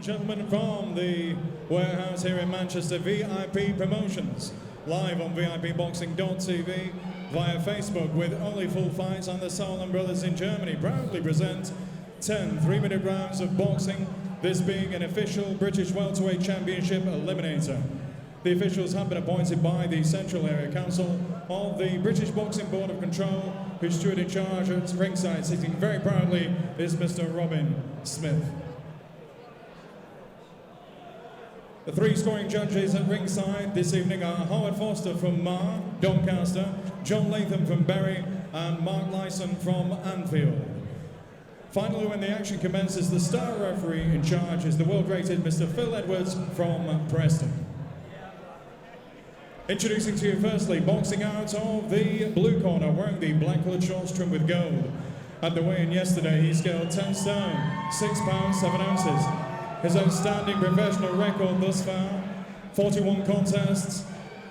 gentlemen, from the warehouse here in Manchester, VIP Promotions, live on VIPboxing.tv, via Facebook, with only full fights, and the Solomon Brothers in Germany proudly present 10 3-minute rounds of boxing, this being an official British Welterweight Championship eliminator. The officials have been appointed by the Central Area Council of the British Boxing Board of Control, who stood in charge at ringside, sitting very proudly, is Mr. Robin Smith. The 3 scoring judges at ringside this evening are Howard Foster from Mar, Doncaster, John Latham from Bury, and Mark Lyson from Anfield. Finally, when the action commences, the star referee in charge is the world-rated Mr. Phil Edwards from Preston. Introducing to you firstly, boxing out of the blue corner, wearing the black-coloured shorts trimmed with gold. At the weigh-in yesterday, he scaled 10 stone, 6 pounds, 7 ounces. His outstanding professional record thus far, 41 contests,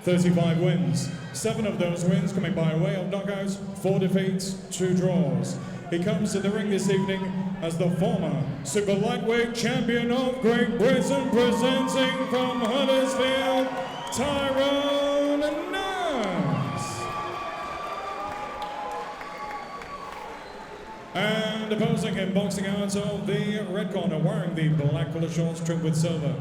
35 wins. 7 of those wins coming by way of knockouts, 4 defeats, 2 draws. He comes to the ring this evening as the former super lightweight champion of Great Britain, presenting from Huddersfield, Tyrone. And opposing him, boxing out of the red corner, wearing the black colour shorts trimmed with silver.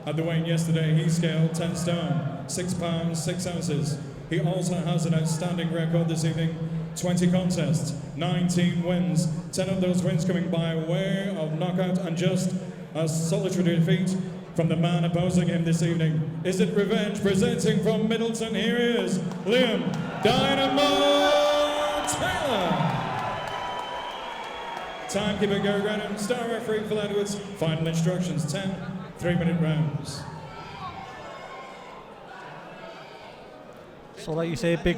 At the weigh-in yesterday, he scaled 10 stone, 6 pounds, 6 ounces. He also has an outstanding record this evening, 20 contests, 19 wins, 10 of those wins coming by way of knockout, and just a solitary defeat from the man opposing him this evening. Is it revenge? Presenting from Middleton, here is Liam Dynamo Taylor. Timekeeper Gary Grenham, star referee Phil Edwards, final instructions, 10 3-minute rounds. So like you say, big...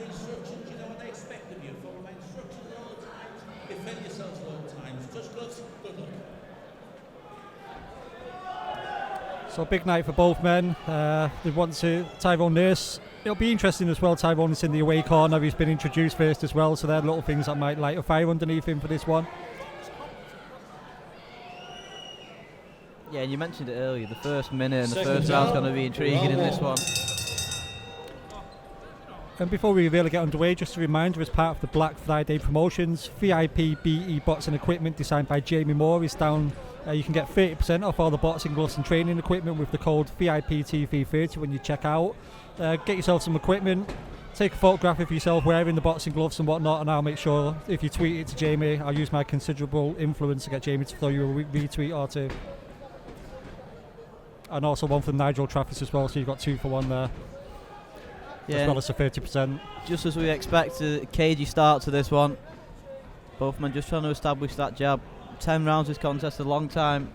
So big night for both men. They want to Tyrone Nurse. It'll be interesting as well. Tyrone is in the away corner. He's been introduced first as well, so there are little things that might light a fire underneath him for this one. Yeah, and you mentioned it earlier, the first minute and the first round's going to be intriguing in this one. And before we really get underway, just a reminder, as part of the Black Friday promotions, VIP BE boxing equipment designed by Jamie Moore is down. You can get 30% off all the boxing gloves and training equipment with the code VIPTV30 when you check out. Get yourself some equipment, take a photograph of yourself wearing the boxing gloves and whatnot, and I'll make sure if you tweet it to Jamie, I'll use my considerable influence to get Jamie to throw you a retweet or 2. And also one from Nigel Trafford as well, so you've got 2 for 1 there. Yeah. As well as a 30%. Just as we expect, a cagey start to this one. Both men just trying to establish that jab. 10 rounds this contest, a long time.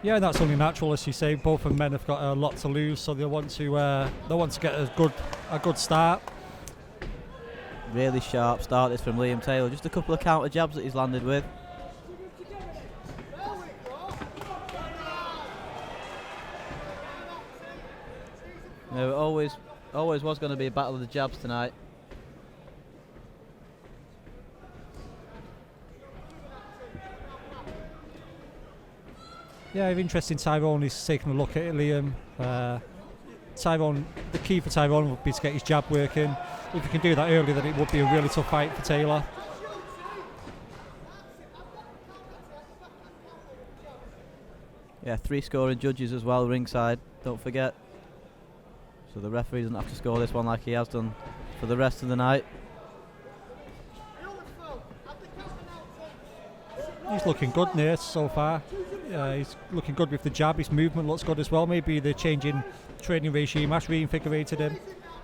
Yeah, and that's only natural, as you say. Both of men have got a lot to lose, so they want to get a good start. Really sharp start this from Liam Taylor. Just a couple of counter jabs that he's landed with. No, it always was going to be a battle of the jabs tonight. Yeah, interesting. Tyrone is taking a look at it, Liam. Tyrone, the key for Tyrone would be to get his jab working. If he can do that early, then it would be a really tough fight for Taylor. Yeah, 3 scoring judges as well ringside, don't forget. So the referee doesn't have to score this one like he has done for the rest of the night. He's looking good, Nate, so far. He's looking good with the jab. His movement looks good as well. Maybe the change in training regime has reinvigorated him,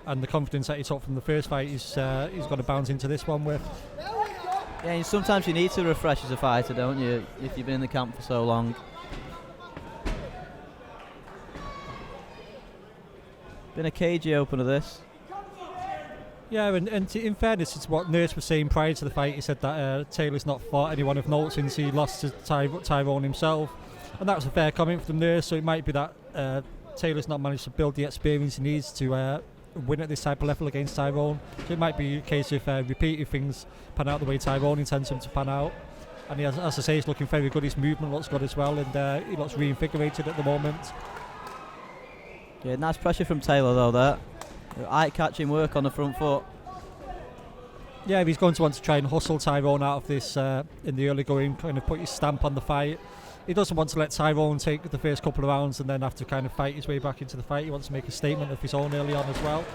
and the confidence that he took from the first fight he's got to bounce into this one with. Yeah, and sometimes you need to refresh as a fighter, don't you, if you've been in the camp for so long. Been a cagey opener this. Yeah, and in fairness, it's what Nurse was saying prior to the fight. He said that Taylor's not fought anyone of note since he lost to Tyrone himself, and that was a fair comment from Nurse. So it might be that Taylor's not managed to build the experience he needs to win at this type of level against Tyrone. So it might be a case of repeating things pan out the way Tyrone intends them to pan out. and as I say, he's looking very good. His movement looks good as well, and he looks reinvigorated at the moment. Yeah, nice pressure from Taylor though there. Eye-catching work on the front foot. Yeah, he's going to want to try and hustle Tyrone out of this in the early going, kind of put his stamp on the fight. He doesn't want to let Tyrone take the first couple of rounds and then have to kind of fight his way back into the fight. He wants to make a statement of his own early on as well.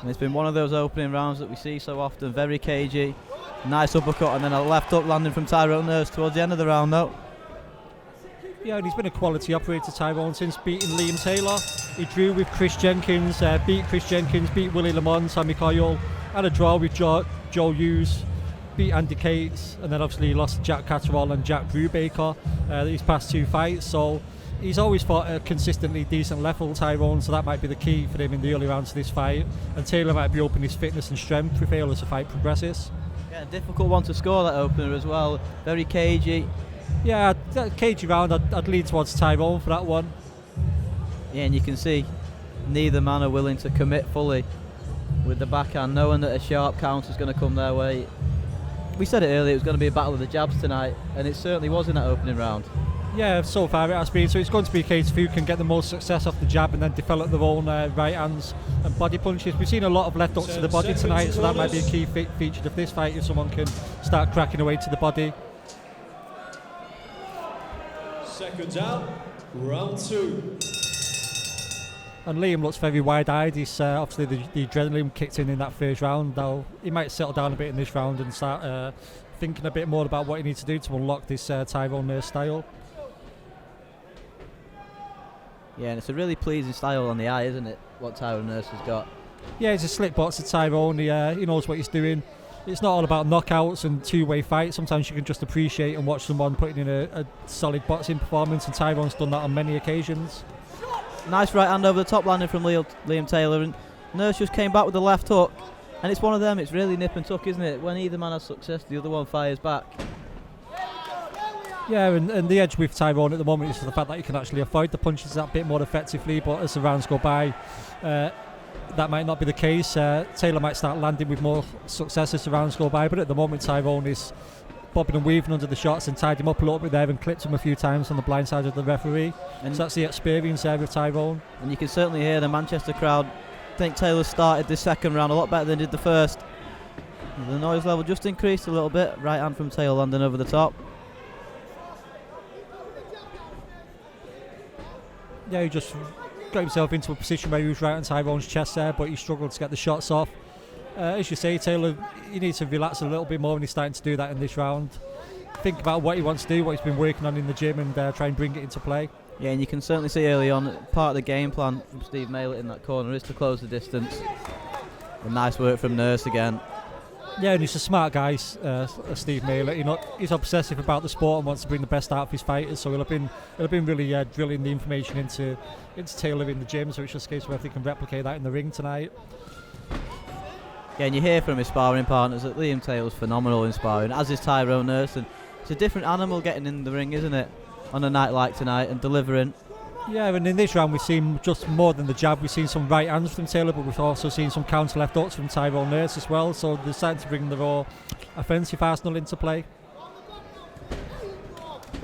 And it's been one of those opening rounds that we see so often, very cagey. Nice uppercut and then a left hook landing from Tyrone Nurse towards the end of the round though. Yeah, and he's been a quality operator, Tyrone, since beating Liam Taylor. He drew with Chris Jenkins, beat Chris Jenkins, beat Willie Lamont, Sammy Coyle, had a draw with Joe Hughes, beat Andy Cates, and then obviously he lost to Jack Catterall and Jack Brubaker these past 2 fights. So he's always fought at a consistently decent level, Tyrone, so that might be the key for him in the early rounds of this fight. And Taylor might be open his fitness and strength prevail as the fight progresses. Yeah, a difficult one to score, that opener as well. Very cagey. Yeah, that cagey round, I'd lean towards Tyrone for that one. Yeah, and you can see neither man are willing to commit fully with the backhand, knowing that a sharp counter is going to come their way. We said it earlier, it was going to be a battle of the jabs tonight, and it certainly was in that opening round. Yeah, so far it has been. So it's going to be a case of who can get the most success off the jab and then develop their own right hands and body punches. We've seen a lot of left hooks to the body tonight, so that might be a key feature of this fight if someone can start cracking away to the body. Seconds out, round 2. And Liam looks very wide-eyed. He's obviously the adrenaline kicked in that first round. Though he might settle down a bit in this round and start thinking a bit more about what he needs to do to unlock this Tyrone Nurse style. Yeah, and it's a really pleasing style on the eye, isn't it, what Tyrone Nurse has got? Yeah, he's a slick boxer, Tyrone. He knows what he's doing. It's not all about knockouts and two-way fights. Sometimes you can just appreciate and watch someone putting in a solid boxing performance, and Tyrone's done that on many occasions. Nice right hand over the top landing from Liam Taylor, and Nurse just came back with the left hook, and it's one of them, it's really nip and tuck, isn't it? When either man has success, the other one fires back. Yeah, and the edge with Tyrone at the moment is the fact that he can actually avoid the punches that bit more effectively, but as the rounds go by, that might not be the case. Taylor might start landing with more success as the rounds go by, but at the moment Tyrone is bobbing and weaving under the shots and tied him up a little bit there and clipped him a few times on the blind side of the referee. And so that's the experience there with Tyrone. And you can certainly hear the Manchester crowd think Taylor started the second round a lot better than did the first. The noise level just increased a little bit. Right hand from Taylor landing over the top. Yeah, he just got himself into a position where he was right on Tyrone's chest there, but he struggled to get the shots off. As you say, Taylor, he needs to relax a little bit more, and he's starting to do that in this round. Think about what he wants to do, what he's been working on in the gym, and try and bring it into play. Yeah, and you can certainly see early on, part of the game plan from Steve Maylett in that corner is to close the distance. And nice work from Nurse again. Yeah, and he's a smart guy, Steve Maylett. He's obsessive about the sport and wants to bring the best out of his fighters. So he'll have been really drilling the information into Taylor in the gym. So it's just a case of whether he can replicate that in the ring tonight. Yeah, and you hear from his sparring partners that Liam Taylor's phenomenal in sparring, as is Tyrone Nurse. And it's a different animal getting in the ring, isn't it, on a night like tonight and delivering. Yeah, and in this round we've seen just more than the jab. We've seen some right hands from Taylor, but we've also seen some counter left hooks from Tyrone Nurse as well. So they're starting to bring the raw offensive arsenal into play.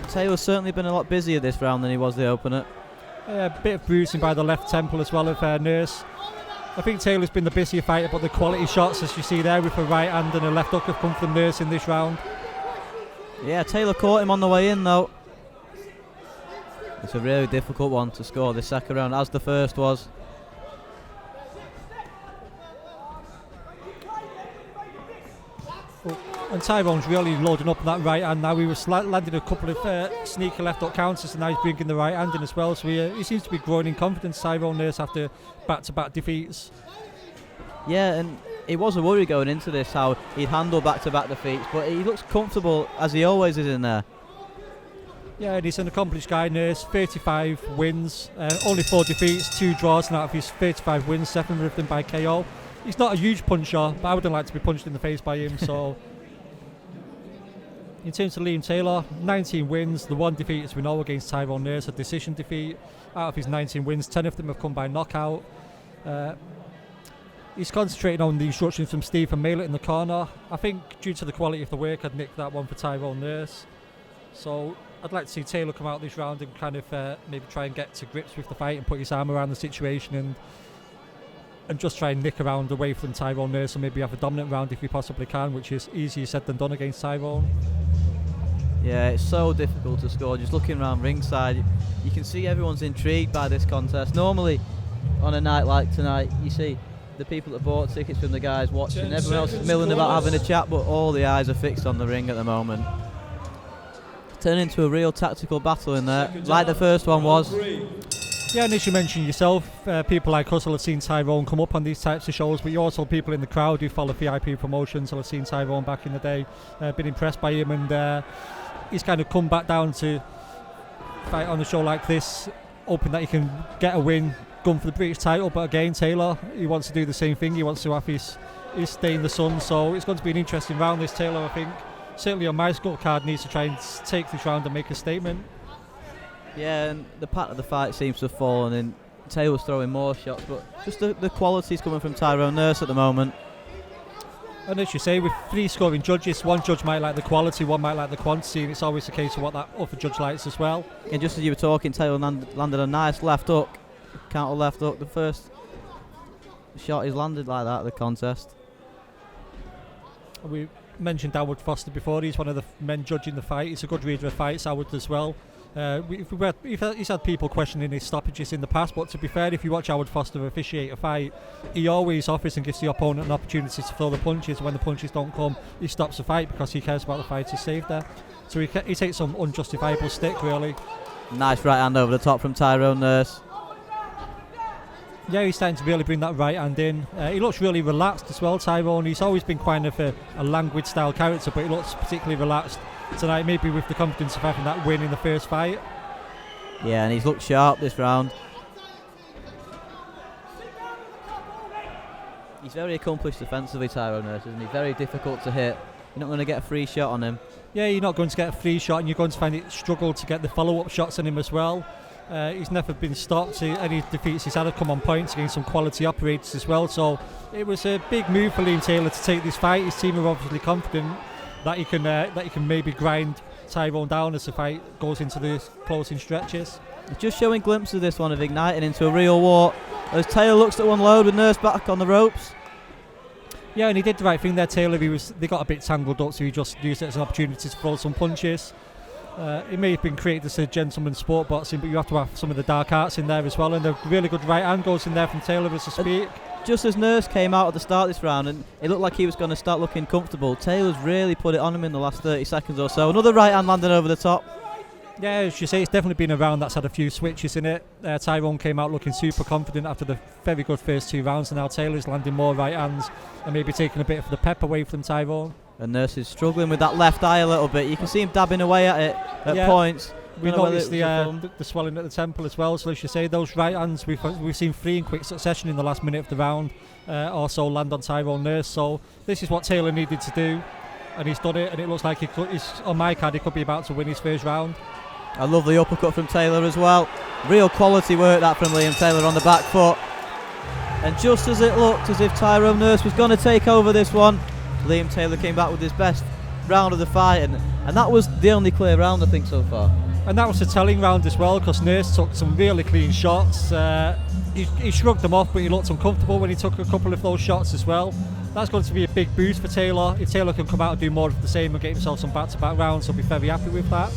Taylor's certainly been a lot busier this round than he was the opener. A bit of bruising by the left temple as well of Nurse. I think Taylor's been the busier fighter, but the quality shots, as you see there, with a right hand and a left hook have come from Nurse in this round. Yeah, Taylor caught him on the way in though. It's a really difficult one to score this second round, as the first was. And Tyrone's really loading up on that right hand now. He was landing a couple of sneaky left hook counters, and now he's bringing the right hand in as well. So he seems to be growing in confidence, Tyrone Nurse, after back-to-back defeats. Yeah, and it was a worry going into this how he'd handle back-to-back defeats, but he looks comfortable as he always is in there. Yeah, and he's an accomplished guy, Nurse. 35 wins, only 4 defeats, 2 draws, and out of his 35 wins, 7 of them by KO. He's not a huge puncher, but I wouldn't like to be punched in the face by him, so... In terms of Liam Taylor, 19 wins, the 1 defeat, as we know, against Tyrone Nurse, a decision defeat. Out of his 19 wins, 10 of them have come by knockout. He's concentrating on the instructions from Stephen Maylett in the corner. I think due to the quality of the work, I'd nick that one for Tyrone Nurse. So I'd like to see Taylor come out this round and kind of maybe try and get to grips with the fight and put his arm around the situation and just try and nick around away from Tyrone Nurse and maybe have a dominant round if he possibly can, which is easier said than done against Tyrone. Yeah, it's so difficult to score. Just looking around ringside, you can see everyone's intrigued by this contest. Normally, on a night like tonight, you see the people that bought tickets from the guys watching. Everyone else is milling about having a chat, but all the eyes are fixed on the ring at the moment. Turning into a real tactical battle in there, like the first one was. Yeah, and as you mentioned yourself, people like us will have seen Tyrone come up on these types of shows, but you also people in the crowd who follow VIP promotions will have seen Tyrone back in the day, been impressed by him, and he's kind of come back down to fight on a show like this, hoping that he can get a win, gun for the British title. But again, Taylor, he wants to do the same thing. He wants to have his stay in the sun. So it's going to be an interesting round, this, Taylor. I think certainly on my scorecard needs to try and take this round and make a statement. Yeah, and the pattern of the fight seems to have fallen in. Taylor's throwing more shots, but just the quality's coming from Tyrone Nurse at the moment. And as you say, with 3 scoring judges, one judge might like the quality, one might like the quantity, and it's always the case of what that other judge likes as well. And just as you were talking, Taylor landed a nice left hook, counter left hook. The first shot he's landed like that at the contest. We mentioned Howard Foster before. He's one of the men judging the fight. He's a good reader of fights, Howard, as well. He's had people questioning his stoppages in the past, but to be fair, if you watch Howard Foster officiate a fight, he always offers and gives the opponent an opportunity to throw the punches. When the punches don't come, he stops the fight because he cares about the fighter's safe there. So he takes some unjustifiable stick, really. Nice right hand over the top from Tyrone Nurse. Yeah, he's starting to really bring that right hand in. He looks really relaxed as well, Tyrone. He's always been kind of a languid style character, but he looks particularly relaxed tonight, maybe with the confidence of having that win in the first fight. Yeah, and he's looked sharp this round. He's very accomplished defensively, Tyrone Nurse, isn't he? Very difficult to hit. You're not going to get a free shot on him. Yeah, you're not going to get a free shot, and you're going to find it struggle to get the follow-up shots on him as well. He's never been stopped. Any defeats he's had have come on points against some quality operators as well. So it was a big move for Liam Taylor to take this fight. His team are obviously confident that he can maybe grind Tyrone down as the fight goes into the closing stretches. Just showing glimpses of this one of igniting into a real war as Taylor looks to unload with Nurse back on the ropes. Yeah, and he did the right thing there, Taylor. They got a bit tangled up, so he just used it as an opportunity to throw some punches. It may have been created as a gentleman's sport boxing, but you have to have some of the dark arts in there as well, and a really good right hand goes in there from Taylor as I speak. Just as Nurse came out at the start of this round and it looked like he was going to start looking comfortable, Taylor's really put it on him in the last 30 seconds or so. Another right hand landing over the top. Yeah, as you say, it's definitely been a round that's had a few switches in it. Tyrone came out looking super confident after the very good first 2 rounds, and now Taylor's landing more right hands and maybe taking a bit of the pep away from Tyrone. And Nurse is struggling with that left eye a little bit. You can see him dabbing away at it at points. We noticed the swelling at the temple as well. So as you say, those right hands, we've seen 3 in quick succession in the last minute of the round also land on Tyrone Nurse. So this is what Taylor needed to do, and he's done it. And it looks like he's on my card. He could be about to win his first round. A lovely uppercut from Taylor as well. Real quality work that from Liam Taylor on the back foot. And just as it looked as if Tyrone Nurse was going to take over this one, Liam Taylor came back with his best round of the fight, and that was the only clear round I think so far. And that was a telling round as well, because Nurse took some really clean shots. He shrugged them off, but he looked uncomfortable when he took a couple of those shots as well. That's going to be a big boost for Taylor. If Taylor can come out and do more of the same and get himself some back-to-back rounds, he'll be very happy with that.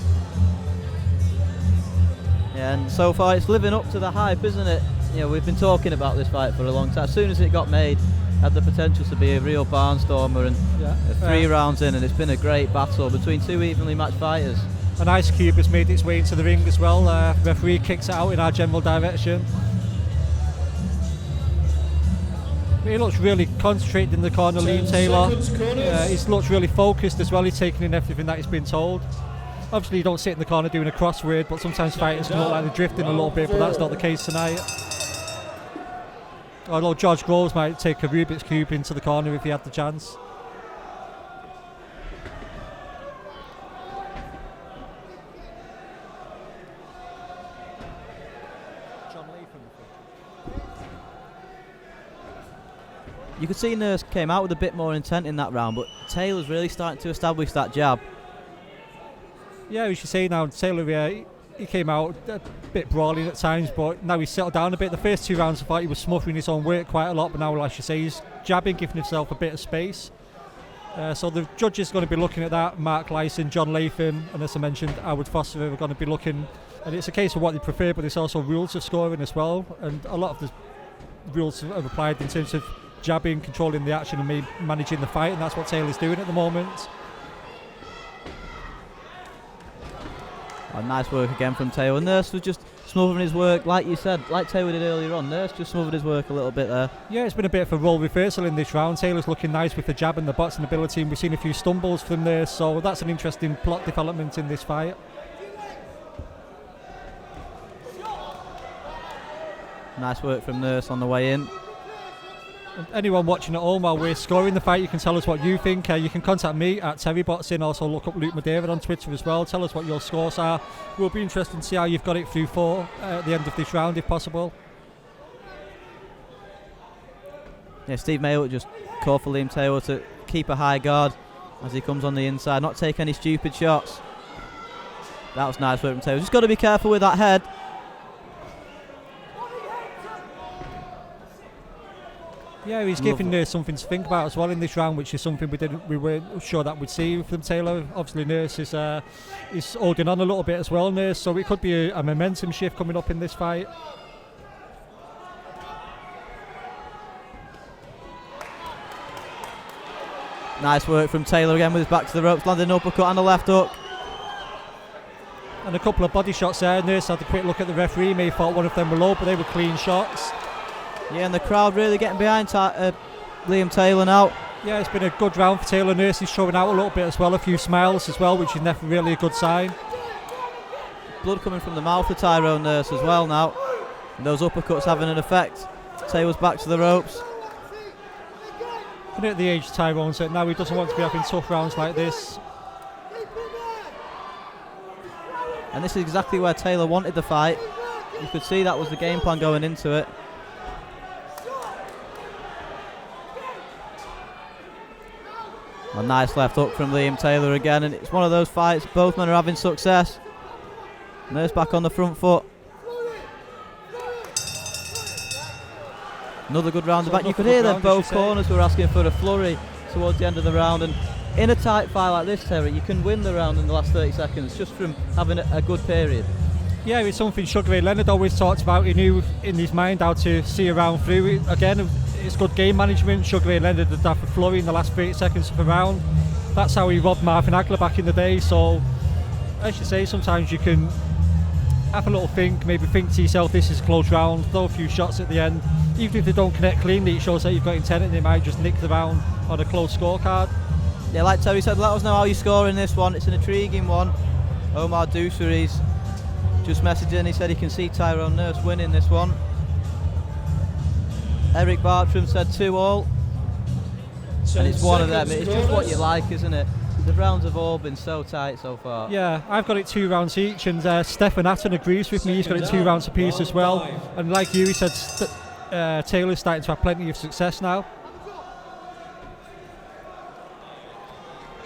Yeah, and so far it's living up to the hype, isn't it? You know, we've been talking about this fight for a long time. As soon as it got made, had the potential to be a real barnstormer, and 3 rounds in, and it's been a great battle between 2 evenly matched fighters. And Ice Cube has made its way into the ring as well. Referee kicks it out in our general direction. He looks really concentrated in the corner, Liam Taylor. He looks really focused as well. He's taking in everything that he's been told. Obviously, you don't sit in the corner doing a crossword, but sometimes fighters can look like they're drifting a little bit, but that's not the case tonight. Although George Groves might take a Rubik's Cube into the corner if he had the chance. You could see Nurse came out with a bit more intent in that round, but Taylor's really starting to establish that jab. Yeah, we should say now, Taylor, he came out a bit brawling at times, but now he's settled down a bit. The first 2 rounds, I thought he was smothering his own work quite a lot, but now, like you say, he's jabbing, giving himself a bit of space. So the judges are going to be looking at that. Mark Lyson, John Latham, and as I mentioned, Howard Foster are going to be looking. And it's a case of what they prefer, but there's also rules of scoring as well. And a lot of the rules have applied in terms of jabbing, controlling the action, and managing the fight, and that's what Taylor's doing at the moment. Oh, nice work again from Taylor. Nurse was just smothering his work, like you said, like Taylor did earlier on. Nurse just smothered his work a little bit there. Yeah, it's been a bit of a role reversal in this round. Taylor's looking nice with the jab and the boxing ability, and we've seen a few stumbles from Nurse, so that's an interesting plot development in this fight. Nice work from Nurse on the way in. And anyone watching at home while we're scoring the fight, you can tell us what you think. You can contact me at TerryBoxing, also look up Luke Madeira on Twitter as well. Tell us what your scores are. We'll be interested to see how you've got it through 4 at the end of this round if possible. Yeah, Steve Mayo just called for Liam Taylor to keep a high guard as he comes on the inside, not take any stupid shots. That was nice work from Taylor. Just got to be careful with that head. Yeah, he's giving Nurse something to think about as well in this round, which is something we weren't sure that we'd see from Taylor. Obviously, Nurse is holding on a little bit as well, Nurse, so it could be a momentum shift coming up in this fight. Nice work from Taylor again with his back to the ropes, landing an uppercut and a left hook. And a couple of body shots there. Nurse had a quick look at the referee, may have thought one of them were low, but they were clean shots. Yeah, and the crowd really getting behind Liam Taylor now. Yeah, it's been a good round for Taylor. Nurse is showing out a little bit as well, a few smiles as well, which is never really a good sign. Blood coming from the mouth of Tyrone Nurse as well now. And those uppercuts having an effect. Taylor's back to the ropes. And at the age of Tyrone, so now he doesn't want to be having tough rounds like this. And this is exactly where Taylor wanted the fight. You could see that was the game plan going into it. A nice left hook from Liam Taylor again, and it's one of those fights, both men are having success. Nurse back on the front foot. Another good round back. You could hear that both corners were asking for a flurry towards the end of the round, and in a tight fight like this, Terry, you can win the round in the last 30 seconds just from having a good period. Yeah, it's something Sugar Ray Leonard always talked about. He knew in his mind how to see a round through. Again, it's good game management. Sugar Ray Leonard did have a flurry in the last 30 seconds of a round. That's how he robbed Marvin Hagler back in the day. So, as you say, sometimes you can have a little think, maybe think to yourself, this is a close round, throw a few shots at the end. Even if they don't connect cleanly, it shows that you've got intent and they might just nick the round on a close scorecard. Yeah, like Terry said, let us know how you score in this one. It's an intriguing one. Omar Dussery's just messaged in, he said he can see Tyrone Nurse winning this one. Eric Bartram said 2-all. And it's one of them, it's just what you like, isn't it? The rounds have all been so tight so far. Yeah, I've got it 2 rounds each, and Stefan Atton agrees with me. He's got it 2 rounds apiece as well. And like you, he said Taylor's starting to have plenty of success now.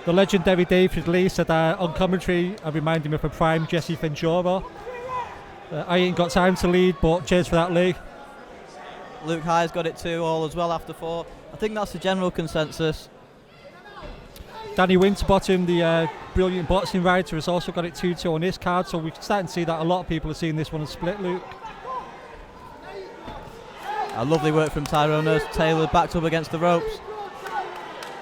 The legendary David Lee said on commentary, I remind him of a prime Jesse Ventura. I ain't got time to lead, but cheers for that, Lee. Luke High's got it 2-all as well after 4. I think that's the general consensus. Danny Winterbottom, the brilliant boxing writer, has also got it 2-2 on his card, so we're starting to see that a lot of people are seeing this one split, Luke. A lovely work from Tyrone Nurse. Taylor backed up against the ropes.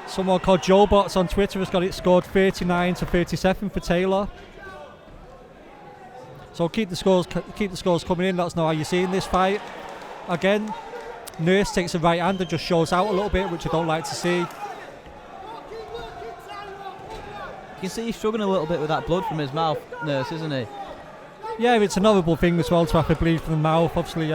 Someone called Joe Bots on Twitter has got it scored 39-37 for Taylor. So keep the scores coming in. Let us know how you're seeing this fight. Again, Nurse takes a right hand and just shows out a little bit, which I don't like to see. You can see he's struggling a little bit with that blood from his mouth, Nurse, isn't he? Yeah, it's an horrible thing as well to have to bleed from the mouth. Obviously,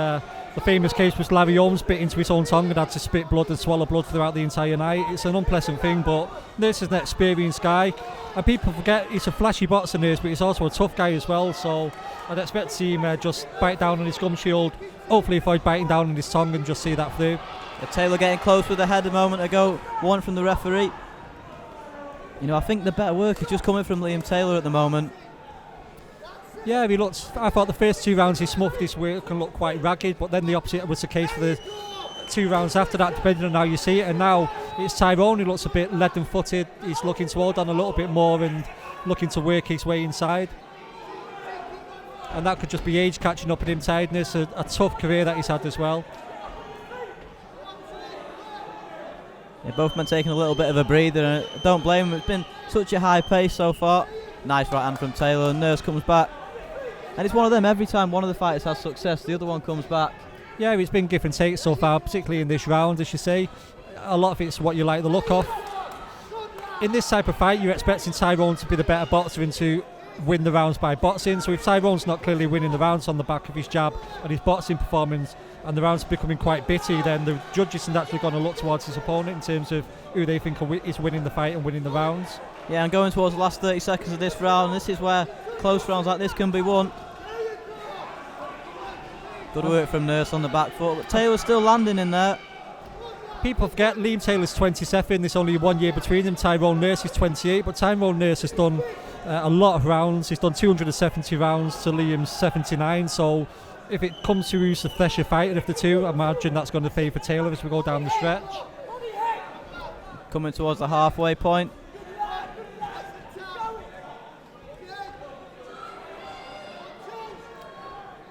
the famous case was Larry Holmes bit into his own tongue and had to spit blood and swallow blood throughout the entire night. It's an unpleasant thing, but Nurse is an experienced guy, and people forget he's a flashy boxer, Nurse, but he's also a tough guy as well, so I'd expect to see him just bite down on his gum shield, hopefully avoid biting down on his tongue and just see that through. Taylor getting close with the head a moment ago, one from the referee. You know, I think the better work is just coming from Liam Taylor at the moment. Yeah, I thought the first 2 rounds he smuffed his work and looked quite ragged, but then the opposite was the case for the 2 rounds after that, depending on how you see it. And now it's Tyrone who looks a bit leaden-footed. He's looking to hold on a little bit more and looking to work his way inside. And that could just be age catching up with him, tiredness, a tough career that he's had as well. Yeah, both men taking a little bit of a breather, and I don't blame him. It's been such a high pace so far. Nice right hand from Taylor, and Nurse comes back. And it's one of them, every time one of the fighters has success, the other one comes back. Yeah, it's been give and take so far, particularly in this round, as you say. A lot of it's what you like the look of. In this type of fight, you're expecting Tyrone to be the better boxer and to win the rounds by boxing. So if Tyrone's not clearly winning the rounds on the back of his jab and his boxing performance, and the rounds are becoming quite bitty, then the judges are naturally going to look towards his opponent in terms of who they think is winning the fight and winning the rounds. Yeah, and going towards the last 30 seconds of this round, this is where close rounds like this can be won. Good work from Nurse on the back foot, but Taylor's still landing in there. People forget Liam Taylor's 27, there's only 1 year between them. Tyrone Nurse is 28, but Tyrone Nurse has done a lot of rounds. He's done 270 rounds to Liam's 79, so if it comes to who's the fresher fighter of the two, I imagine that's going to favour Taylor as we go down the stretch. Coming towards the halfway point.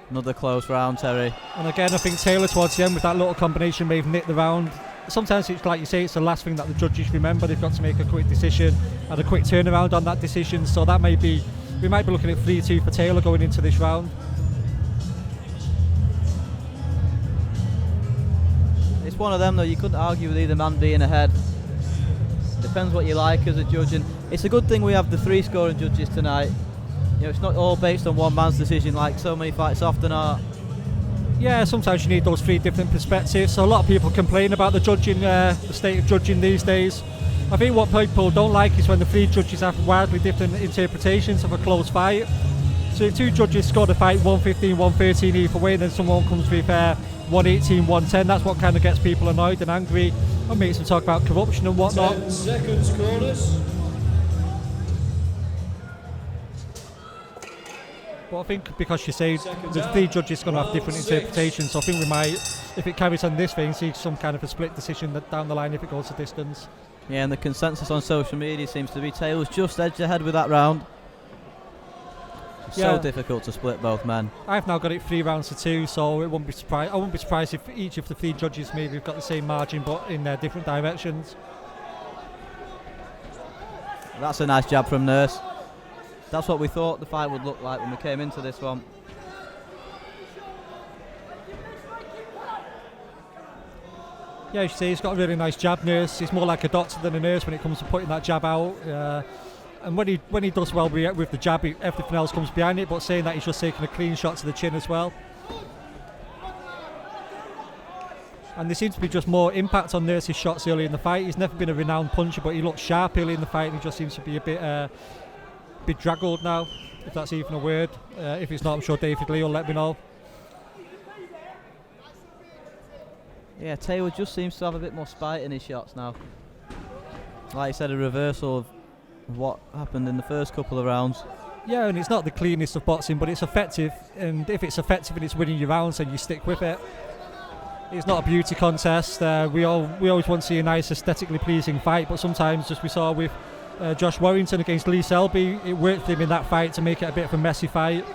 Another close round, Terry. And again, I think Taylor towards the end with that little combination may have nicked the round. Sometimes it's like you say, it's the last thing that the judges remember. They've got to make a quick decision and a quick turnaround on that decision. So that may be, we might be looking at 3-2 for Taylor going into this round. It's one of them though, you couldn't argue with either man being ahead. Depends what you like as a judge, and it's a good thing we have the 3 scoring judges tonight. You know, it's not all based on one man's decision like so many fights often are. Yeah, sometimes you need those 3 different perspectives. So a lot of people complain about the judging, the state of judging these days. I think what people don't like is when the 3 judges have wildly different interpretations of a close fight. So if 2 judges score the fight 115, 113 either way, then someone comes with 118, 110, that's what kind of gets people annoyed and angry and makes them talk about corruption and whatnot. 10 seconds, corners. But I think because you say the 3 judges are going to have different interpretations, so I think we might, if it carries on this thing, see some kind of a split decision down the line if it goes the distance. Yeah, and the consensus on social media seems to be Taylor's just edged ahead with that round. So difficult to split both men. I've now got it 3 rounds to 2, so it wouldn't be surprised. I wouldn't be surprised if each of the 3 judges maybe have got the same margin but in different directions. That's a nice jab from Nurse. That's what we thought the fight would look like when we came into this one. Yeah, you see, he's got a really nice jab, Nurse. He's more like a doctor than a nurse when it comes to putting that jab out. And when he does well with the jab, everything else comes behind it. But saying that, he's just taking a clean shot to the chin as well. And there seems to be just more impact on Nurse's shots early in the fight. He's never been a renowned puncher, but he looks sharp early in the fight. And he just seems to be a bit draggled now, if that's even a word. If it's not, I'm sure David Lee will let me know. Yeah, Taylor just seems to have a bit more spite in his shots now. Like you said, a reversal of what happened in the first couple of rounds. Yeah, and it's not the cleanest of boxing, but it's effective. And if it's effective and it's winning your rounds, then you stick with it. It's not a beauty contest. We always want to see a nice, aesthetically pleasing fight, but sometimes, as we saw with Josh Warrington against Lee Selby, it worked for him in that fight to make it a bit of a messy fight.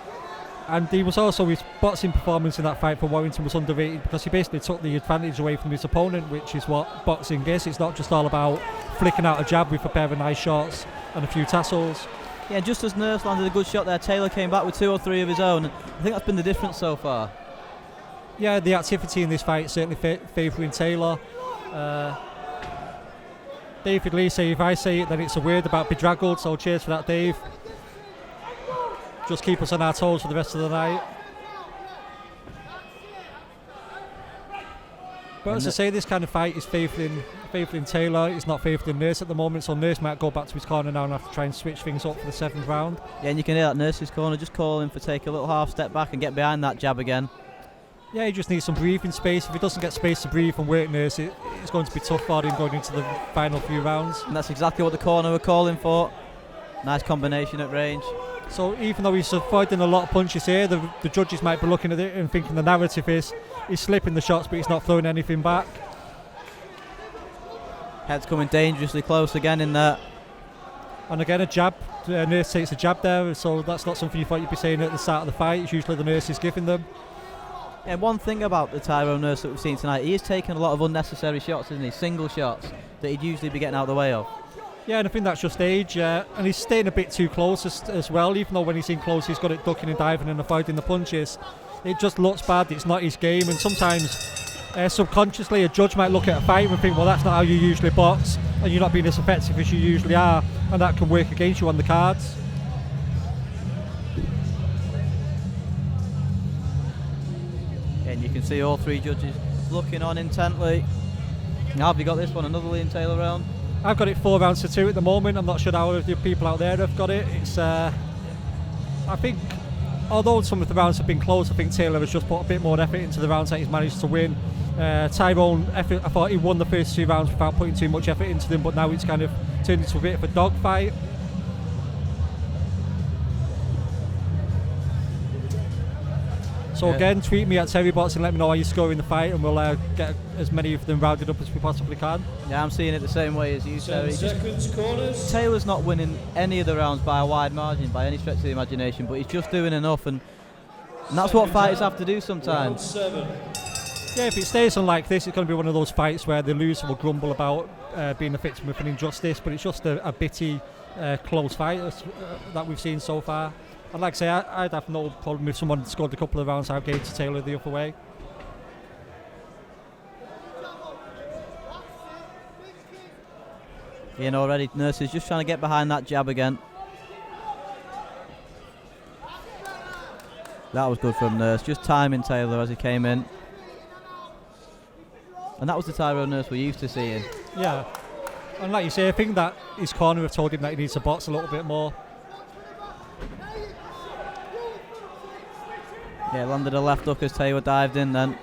And he was also, his boxing performance in that fight for Warrington was underrated because he basically took the advantage away from his opponent, which is what boxing is. It's not just all about flicking out a jab with a pair of nice shots and a few tassels. Yeah, just as Nurse landed a good shot there, Taylor came back with 2 or 3 of his own. I think that's been the difference so far. Yeah, the activity in this fight certainly favouring Taylor. David Lee say if I say it then it's a word about bedraggled, so cheers for that, Dave. Just keep us on our toes for the rest of the night. But as I say, this kind of fight is favouring Taylor. It's not favouring Nurse at the moment, so Nurse might go back to his corner now and have to try and switch things up for the 7th round. Yeah, and you can hear that Nurse's corner just calling for take a little half step back and get behind that jab again. Yeah, he just needs some breathing space. If he doesn't get space to breathe and work Nurse, it's going to be tough for him going into the final few rounds. And that's exactly what the corner were calling for. Nice combination at range. So even though he's avoiding a lot of punches here, the judges might be looking at it and thinking the narrative is he's slipping the shots but he's not throwing anything back. Head's coming dangerously close again in there. And again a jab, Nurse takes a jab there, so that's not something you thought you'd be saying at the start of the fight. It's usually the Nurse is giving them. And one thing about the Tyrone Nurse that we've seen tonight, he is taking a lot of unnecessary shots, isn't he? Single shots that he'd usually be getting out of the way of. Yeah, and I think that's just age, and he's staying a bit too close as well, even though when he's in close he's got it ducking and diving and avoiding the punches. It just looks bad, it's not his game, and sometimes subconsciously a judge might look at a fight and think, well, that's not how you usually box, and you're not being as effective as you usually are, and that can work against you on the cards. And you can see all 3 judges looking on intently. Now have you got this one, another Liam Taylor round? I've got it 4 rounds to 2 at the moment. I'm not sure how the people out there have got it. It's, I think, although some of the rounds have been close, I think Taylor has just put a bit more effort into the rounds that he's managed to win. Tyrone, I thought he won the first 2 rounds without putting too much effort into them, but now it's kind of turned into a bit of a dogfight. So again, tweet me at TerryBots and let me know how you score in the fight, and we'll get as many of them rounded up as we possibly can. Yeah, I'm seeing it the same way as you, 10 Terry. seconds, corners. Taylor's not winning any of the rounds by a wide margin, by any stretch of the imagination, but he's just doing enough, and that's what fighters have to do Round sometimes. 7. Yeah, if it stays on like this, it's going to be one of those fights where the loser will grumble about being a victim of an injustice, but it's just a bitty, close fight that we've seen so far. And like I say, I'd have no problem if someone scored a couple of rounds out game to Taylor the other way. Ian already, Nurse is just trying to get behind that jab again. That was good from Nurse, just timing Taylor as he came in. And that was the Tyrone Nurse we're used to seeing. Yeah, and like you say, I think that his corner have told him that he needs to box a little bit more. Yeah, landed a left hook as Taylor dived in then.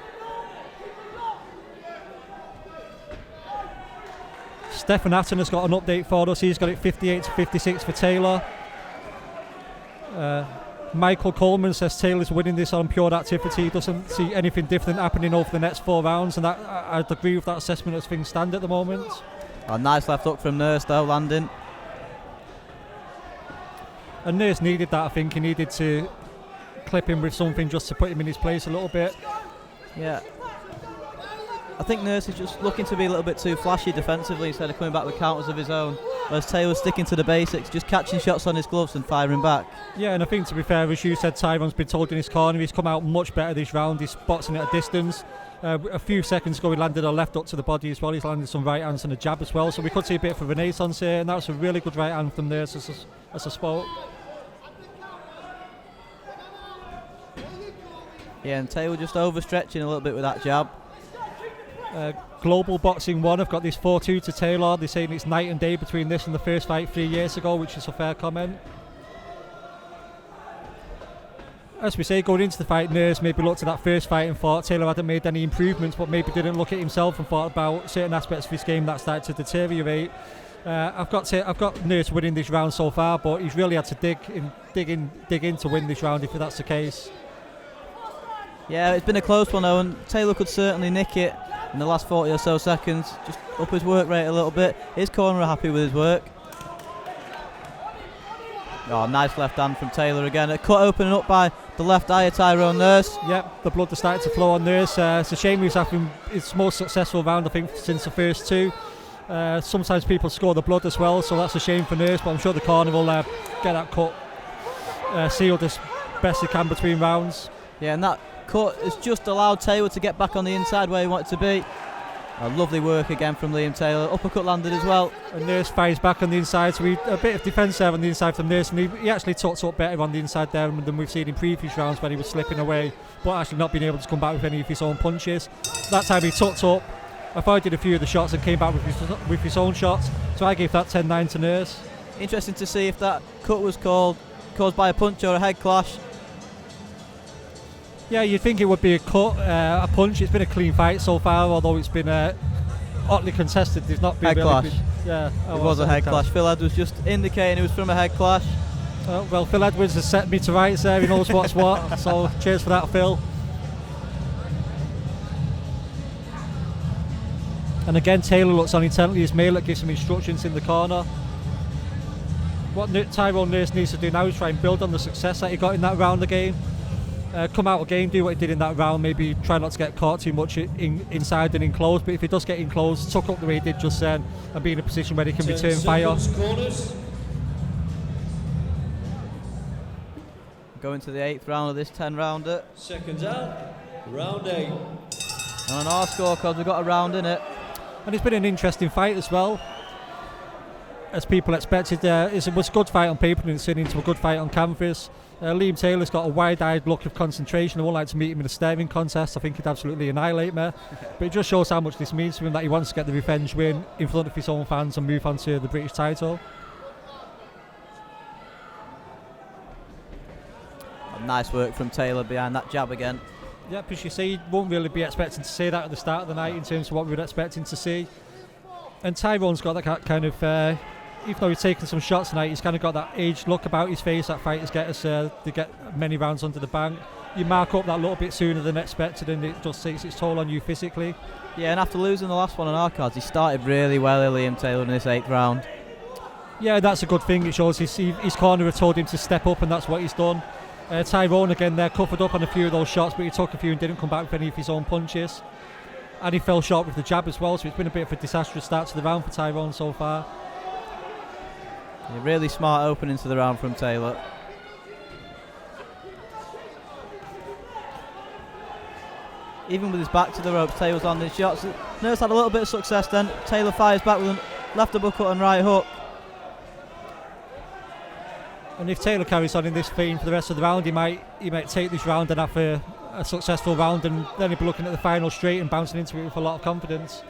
Stefan Atten has got an update for us. He's got it 58-56 for Taylor. Michael Coleman says Taylor's winning this on pure activity. He doesn't see anything different happening over the next 4 rounds, and I'd agree with that assessment as things stand at the moment. A nice left hook from Nurse though, landing. And Nurse needed that, I think. He needed to clip him with something just to put him in his place a little bit. Yeah. I think Nurse is just looking to be a little bit too flashy defensively instead of coming back with counters of his own. Whereas Taylor's sticking to the basics, just catching shots on his gloves and firing back. Yeah, and I think to be fair, as you said, Tyrone's been told in his corner. He's come out much better this round. He's boxing at a distance. A few seconds ago he landed a left hook to the body as well. He's landed some right hands and a jab as well. So we could see a bit of a renaissance here, and that's a really good right hand from Nurse as I spoke. Yeah, and Taylor just overstretching a little bit with that jab. Global Boxing 1 have got this 4-2 to Taylor. They're saying it's night and day between this and the first fight 3 years ago, which is a fair comment. As we say, going into the fight, Nurse maybe looked at that first fight and thought Taylor hadn't made any improvements, but maybe didn't look at himself and thought about certain aspects of his game that started to deteriorate. I've got Nurse winning this round so far, but he's really had to dig in to win this round if that's the case. Yeah, it's been a close one though, and Taylor could certainly nick it in the last 40 or so seconds. Just up his work rate a little bit. His corner are happy with his work. Oh, nice left hand from Taylor again. A cut opening up by the left eye of Tyrone Nurse. Yep, the blood has started to flow on Nurse. It's a shame he's having his most successful round, I think, since the first 2. Sometimes people score the blood as well, so that's a shame for Nurse, but I'm sure the corner will get that cut sealed as best he can between rounds. Yeah, and that cut has just allowed Taylor to get back on the inside where he wanted to be. A lovely work again from Liam Taylor. Uppercut landed as well. And Nurse fires back on the inside, so a bit of defence there on the inside from Nurse, and he actually tucked up better on the inside there than we've seen in previous rounds when he was slipping away, but actually not being able to come back with any of his own punches. That time he tucked up, avoided a few of the shots and came back with his own shots, so I gave that 10-9 to Nurse. Interesting to see if that cut was caused by a punch or a head clash. Yeah, you'd think it would be a cut, a punch. It's been a clean fight so far, although it's been hotly contested. There's not been head really clash. It was a head clash. Phil Edwards just indicating it was from a head clash. Well, Phil Edwards has set me to rights there. He knows what's what. So cheers for that, Phil. And again, Taylor looks on intently. His Malek gives him instructions in the corner. What Tyrone Nurse needs to do now is try and build on the success that he got in that round again. Come out again, do what he did in that round, maybe try not to get caught too much inside and in close, but if he does get in close, tuck up the way he did just then and be in a position where he can return fire. Going to the 8th round of this 10-rounder. Seconds out, round 8. And on our scorecards, we've got a round in it. And it's been an interesting fight as well, as people expected. It was a good fight on paper and it's turned into a good fight on canvas. Liam Taylor's got a wide-eyed look of concentration. I won't like to meet him in a staring contest. I think he'd absolutely annihilate me. But it just shows how much this means to him, that he wants to get the revenge win in front of his own fans and move on to the British title. Nice work from Taylor behind that jab again. Yeah, because you see, you won't really be expecting to see that at the start of the night in terms of what we were expecting to see. And Tyrone's got that kind of, even though he's taken some shots tonight, he's kind of got that aged look about his face that fighters get as they get many rounds under the bank. You mark up that little bit sooner than expected and it just takes its toll on you physically. Yeah, and after losing the last one on our cards, he started really well, Liam Taylor, in this 8th round. Yeah, that's a good thing. It shows his corner had told him to step up and that's what he's done. Tyrone again there covered up on a few of those shots, but he took a few and didn't come back with any of his own punches. And he fell short with the jab as well, so it's been a bit of a disastrous start to the round for Tyrone so far. A really smart opening to the round from Taylor. Even with his back to the ropes, Taylor's on his shots. Nurse had a little bit of success then. Taylor fires back with a left uppercut and right hook. And if Taylor carries on in this theme for the rest of the round, he might take this round and have a successful round, and then he'll be looking at the final straight and bouncing into it with a lot of confidence.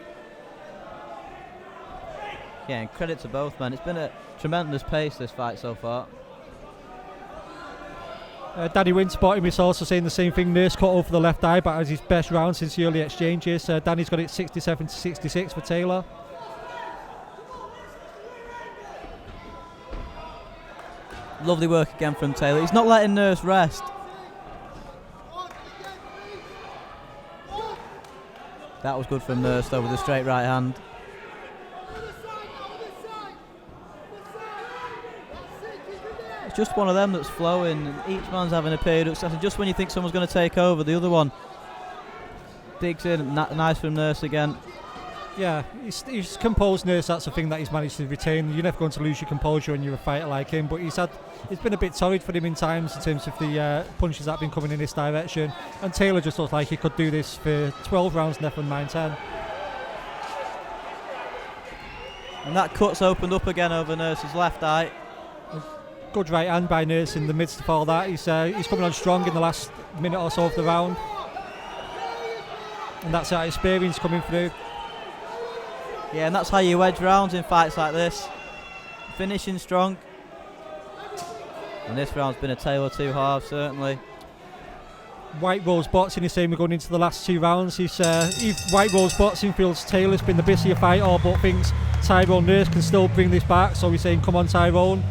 Yeah, and credit to both men. It's been a tremendous pace, this fight so far. Danny Winterbottom is also saying the same thing. Nurse cut over the left eye, but has his best round since the early exchanges. Danny's got it 67-66 for Taylor. Lovely work again from Taylor. He's not letting Nurse rest. That was good from Nurse though, with a straight right hand. It's just one of them that's flowing, and each man's having a period of success. Just when you think someone's going to take over, the other one digs in. Nice from Nurse again. Yeah, he's composed Nurse. That's the thing that he's managed to retain. You're never going to lose your composure when you're a fighter like him, but it's been a bit torrid for him in times in terms of the punches that have been coming in this direction. And Taylor just looks like he could do this for 12 rounds, never mind 10. And that cut's opened up again over Nurse's left eye. Good right hand by Nurse in the midst of all that. He's coming on strong in the last minute or so of the round, and that's that experience coming through. Yeah, and that's how you edge rounds in fights like this. Finishing strong. And this round's been a tale of two halves, certainly. White Rose Boxing is saying we're going into the last two rounds. White Rose Boxing feels Taylor's been the busier fighter, but thinks Tyrone Nurse can still bring this back, so he's saying come on Tyrone.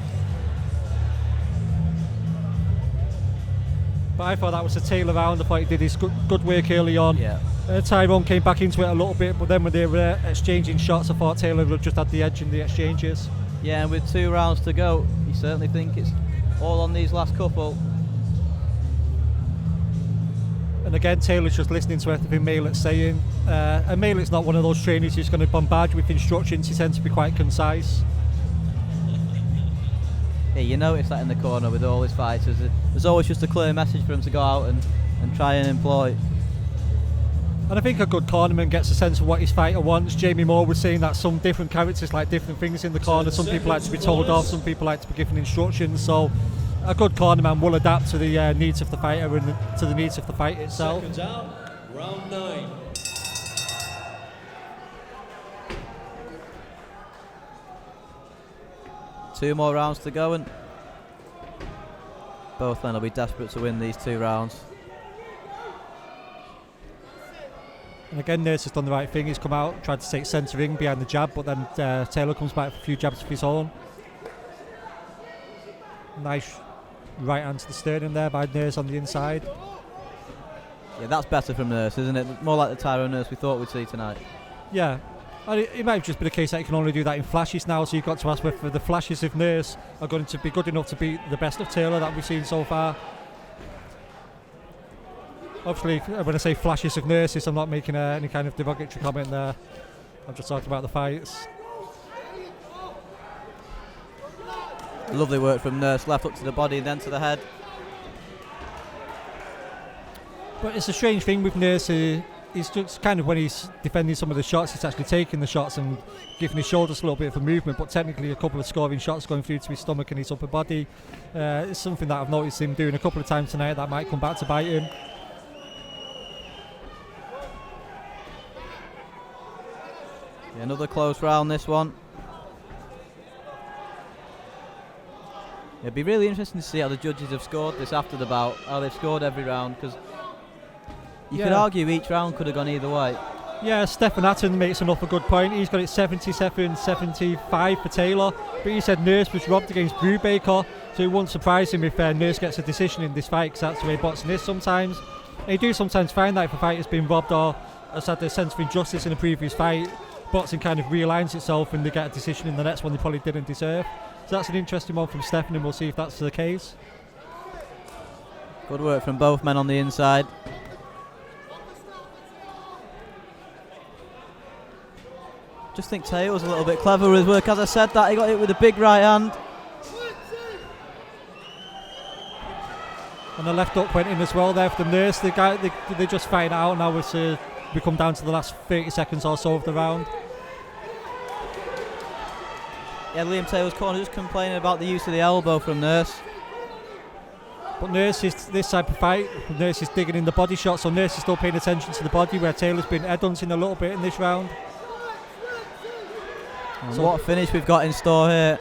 But I thought that was a Taylor round. I thought he did his good work early on. Yeah. Tyrone came back into it a little bit, but then when they were exchanging shots, I thought Taylor would just had the edge in the exchanges. Yeah, and with 2 rounds to go, you certainly think it's all on these last couple. And again, Taylor's just listening to everything Malek's saying. And Malek's not one of those trainers who's going to bombard you with instructions. He tends to be quite concise. Yeah, you notice that in the corner with all his fighters. There's always just a clear message for him to go out and try and employ. And I think a good cornerman gets a sense of what his fighter wants. Jamie Moore was saying that some different characters like different things in the corner. Some people like to be told off, some people like to be given instructions. So a good cornerman will adapt to the needs of the fighter and to the needs of the fight itself. Seconds out, round 9. Two more rounds to go, and both men will be desperate to win these 2 rounds. And again, Nurse has done the right thing. He's come out, tried to take centering behind the jab, but then Taylor comes back for a few jabs of his own. Nice right hand to the sternum there by Nurse on the inside. Yeah, that's better from Nurse, isn't it? More like the Tyrone Nurse we thought we'd see tonight. Yeah. And it might have just been a case that you can only do that in flashes now, so you've got to ask whether the flashes of Nurse are going to be good enough to beat the best of Taylor that we've seen so far. Obviously, when I say flashes of Nurses, I'm not making any kind of derogatory comment there. I'm just talking about the fights. Lovely work from Nurse, left hook to the body and then to the head. But it's a strange thing with Nurse. He's just kind of, when he's defending some of the shots, he's actually taking the shots and giving his shoulders a little bit of a movement, but technically a couple of scoring shots going through to his stomach and his upper body. It's something that I've noticed him doing a couple of times tonight that might come back to bite him. Yeah, another close round, this one. It'd be really interesting to see how the judges have scored this after the bout, how they've scored every round, because you could argue each round could have gone either way. Yeah, Stefan Hatton makes another good point. He's got it 77-75 for Taylor, but he said Nurse was robbed against Brubaker, so it won't surprise him if Nurse gets a decision in this fight, because that's the way boxing is sometimes. And you do sometimes find that if a fighter's been robbed or has had a sense of injustice in a previous fight, boxing kind of realigns itself and they get a decision in the next one they probably didn't deserve. So that's an interesting one from Stefan, and we'll see if that's the case. Good work from both men on the inside. Just think Taylor was a little bit clever with his work. As I said that, he got it with a big right hand. And the left hook went in as well there for the Nurse. They just fight it out now as we come down to the last 30 seconds or so of the round. Yeah, Liam Taylor's corner just complaining about the use of the elbow from Nurse. But Nurse is this type of fight. Nurse is digging in the body shot, so Nurse is still paying attention to the body, where Taylor's been headhunting a little bit in this round. And so what a finish we've got in store here.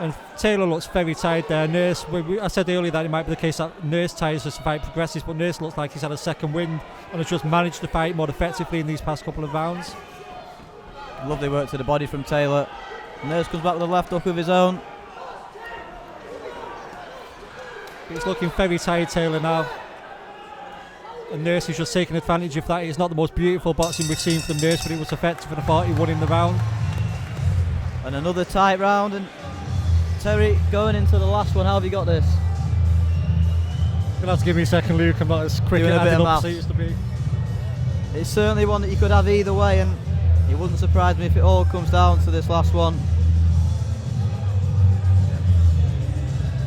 And Taylor looks very tired there. Nurse, I said earlier that it might be the case that Nurse tires as the fight progresses, but Nurse looks like he's had a second wind and has just managed the fight more effectively in these past couple of rounds. Lovely work to the body from Taylor. Nurse comes back with a left hook of his own. He's looking very tired, Taylor, now. And Nurse is just taking advantage of that. It's not the most beautiful boxing we've seen from Nurse, but it was effective, and I thought he won in the round. And another tight round, and Terry, going into the last one, how have you got this? You're going to have to give me a second, Luke. I'm not as quick at adding up as I used to be. It's certainly one that you could have either way, and it wouldn't surprise me if it all comes down to this last one.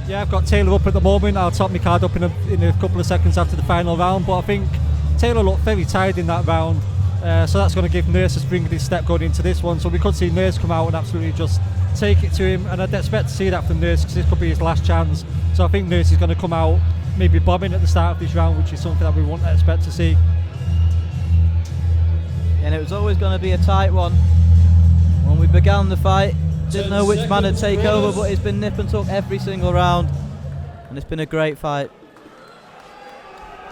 Yeah, I've got Taylor up at the moment. I'll top my card up in a couple of seconds after the final round, but I think Taylor looked very tired in that round, so that's going to give Nurse a springy step going into this one. So we could see Nurse come out and absolutely just take it to him, and I'd expect to see that from Nurse, because this could be his last chance. So I think Nurse is going to come out maybe bombing at the start of this round, which is something that we wouldn't expect to see. And it was always going to be a tight one. When we began the fight, didn't know which man would take over, but it's been nip and tuck every single round, and it's been a great fight.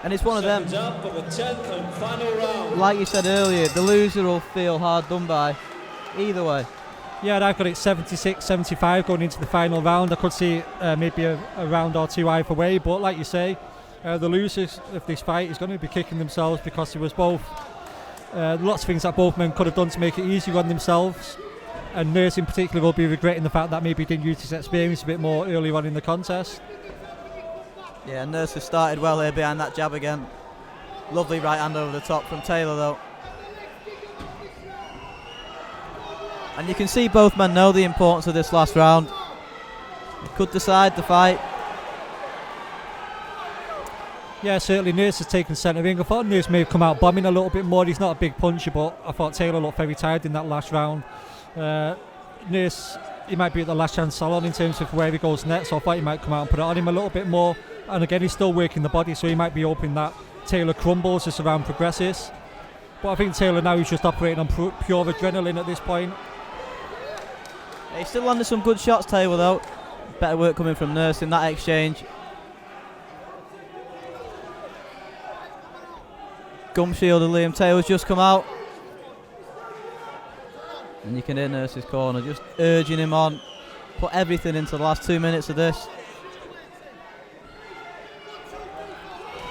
And it's one of them, Up for the 10th and final round. like you said earlier, the loser will feel hard done by either way. Yeah, and I've got it 76-75 going into the final round. I could see maybe a round or two either way, but like you say, the losers of this fight is going to be kicking themselves, because there was both lots of things that both men could have done to make it easier on themselves, and Nurse in particular will be regretting the fact that maybe he didn't use his experience a bit more earlier on in the contest. Yeah, Nurse has started well here behind that jab again. Lovely right hand over the top from Taylor though. And you can see both men know the importance of this last round. It could decide the fight. Yeah, certainly Nurse has taken centre ring. I thought Nurse may have come out bombing a little bit more. He's not a big puncher, but I thought Taylor looked very tired in that last round. Nurse, he might be at the last chance salon in terms of where he goes next, so I thought he might come out and put it on him a little bit more. And again, he's still working the body, so he might be hoping that Taylor crumbles as the round progresses. But I think Taylor now is just operating on pure adrenaline at this point. He still landed some good shots, Taylor, though. Better work coming from Nurse in that exchange. Gum shield of Liam Taylor's just come out. And you can hear Nurse's corner just urging him on. Put everything into the last 2 minutes of this.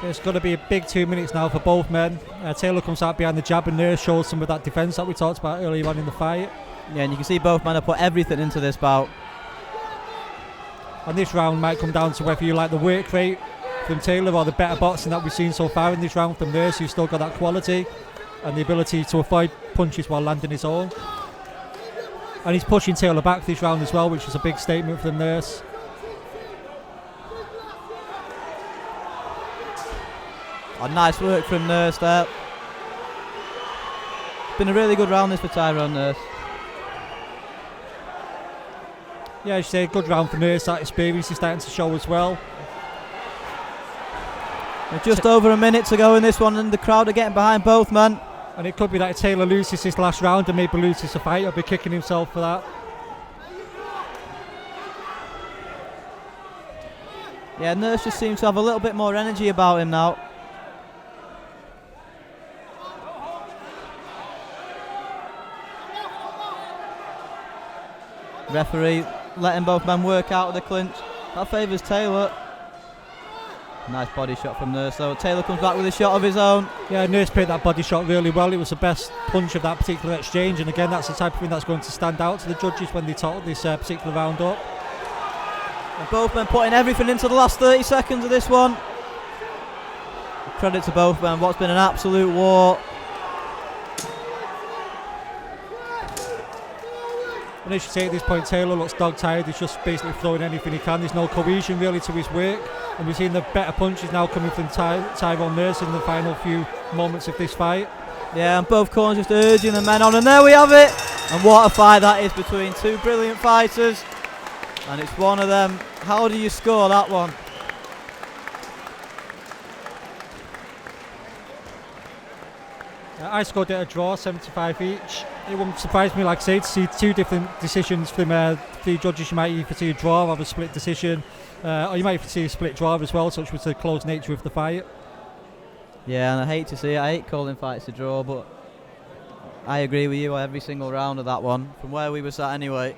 It's going to be a big 2 minutes now for both men. Taylor comes out behind the jab and Nurse shows some of that defence that we talked about earlier on in the fight. Yeah, and you can see both men have put everything into this bout. And this round might come down to whether you like the work rate from Taylor or the better boxing that we've seen so far in this round from Nurse, who's still got that quality and the ability to avoid punches while landing his own. And he's pushing Taylor back this round as well, which is a big statement from Nurse. Oh, nice work from Nurse there. It's been a really good round this for Tyrone, Nurse. Yeah, as you say, good round for Nurse. That experience is starting to show as well. We're just over a minute to go in this one, and the crowd are getting behind both men. And it could be that Taylor loses this last round and maybe loses the fight. He'll be kicking himself for that. Yeah, Nurse just seems to have a little bit more energy about him now. Referee letting both men work out of the clinch. That favours Taylor. Nice body shot from Nurse though. Taylor comes back with a shot of his own. Yeah, Nurse played that body shot really well. It was the best punch of that particular exchange, and again that's the type of thing that's going to stand out to the judges when they total this particular round up. And both men putting everything into the last 30 seconds of this one. Credit to both men. What's been an absolute war. And as you say, at this point Taylor looks dog tired. He's just basically throwing anything he can. There's no cohesion really to his work, and we've seen the better punches now coming from Tyrone Nurse in the final few moments of this fight. Yeah, and both corners just urging the men on, and there we have it. And what a fight that is between two brilliant fighters, and it's one of them. How do you score that one? I scored it a draw, 75 each. It wouldn't surprise me, like I say, to see two different decisions from three judges. You might either see a draw or a split decision, or you might even see a split draw as well, such was the close nature of the fight. Yeah, and I hate to see it. I hate calling fights a draw, but I agree with you on every single round of that one, from where we were sat anyway.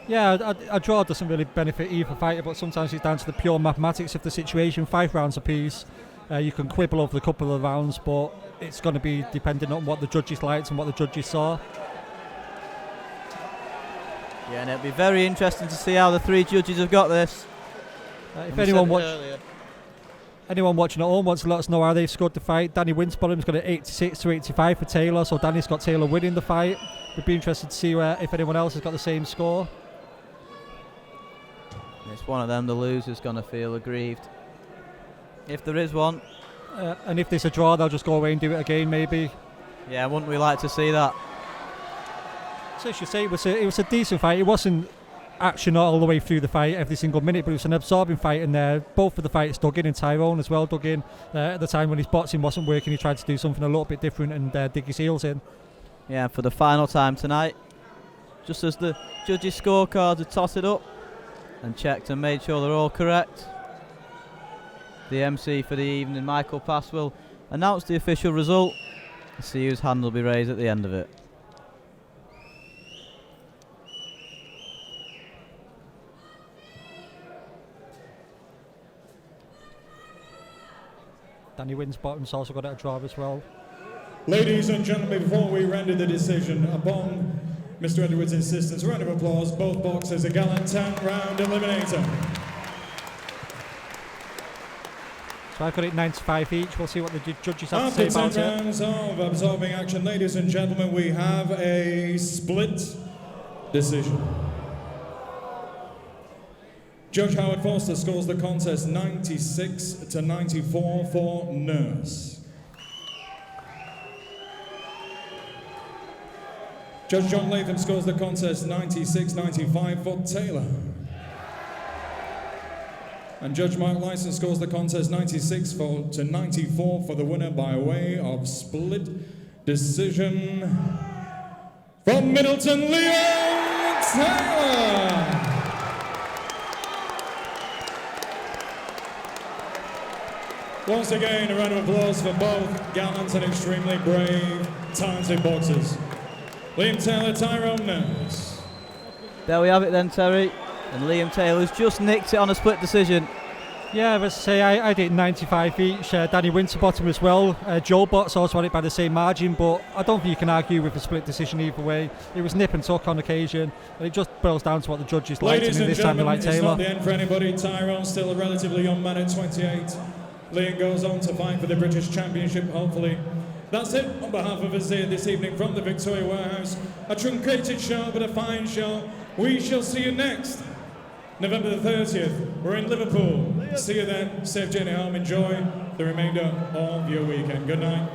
Yeah, a draw doesn't really benefit either fighter, but sometimes it's down to the pure mathematics of the situation. 5 rounds apiece. You can quibble over a couple of rounds, but it's going to be dependent on what the judges liked and what the judges saw. Yeah, and it'll be very interesting to see how the three judges have got this. If anyone watching at home wants to let us know how they've scored the fight, Danny Winsbottom's got an 86 to 85 for Taylor, so Danny's got Taylor winning the fight. We'd be interested to see if anyone else has got the same score. It's one of them, the loser's going to feel aggrieved. If there is one. And if there's a draw, they'll just go away and do it again, maybe. Yeah, wouldn't we like to see that? So as you say, it was a decent fight. It wasn't action all the way through the fight every single minute, but it was an absorbing fight, and both of the fights dug in, and Tyrone as well dug in. At the time when his boxing wasn't working, he tried to do something a little bit different and dig his heels in. Yeah, for the final time tonight, just as the judges' scorecards had tossed it up and checked and made sure they're all correct, the MC for the evening, Michael Pass, will announce the official result and see whose hand will be raised at the end of it. Danny Winsbottom's also got a draw as well. Ladies and gentlemen, before we render the decision, upon Mr. Edwards' insistence, round of applause, both boxers a gallant 10-round eliminator. So I've got it 95 each. We'll see what the judges have After to say about 10 it. rounds of absorbing action, ladies and gentlemen, we have a split decision. Judge Howard Forster scores the contest 96 to 94 for Nurse. Judge John Latham scores the contest 96-95 for Taylor. And Judge Mark Lyson scores the contest 96 to 94 for the winner by way of split decision from Middleton, Liam Taylor. Once again, a round of applause for both gallant and extremely brave, talented boxers. Liam Taylor, Tyrone Nurse. There we have it then, Terry. And Liam Taylor's just nicked it on a split decision. Yeah, let's say I did 95 each. Danny Winterbottom as well. Joe Botts also had it by the same margin, but I don't think you can argue with a split decision either way. It was nip and tuck on occasion, and it just boils down to what the judges liked. Ladies And and this time they gentlemen, like it's Taylor. not the end for anybody. Tyrone still a relatively young man at 28. Liam goes on to fight for the British Championship, hopefully. That's it on behalf of us here this evening from the Victoria Warehouse. A truncated show, but a fine show. We shall see you next November the 30th. We're in Liverpool. See you then. Safe journey home. Enjoy the remainder of your weekend. Good night.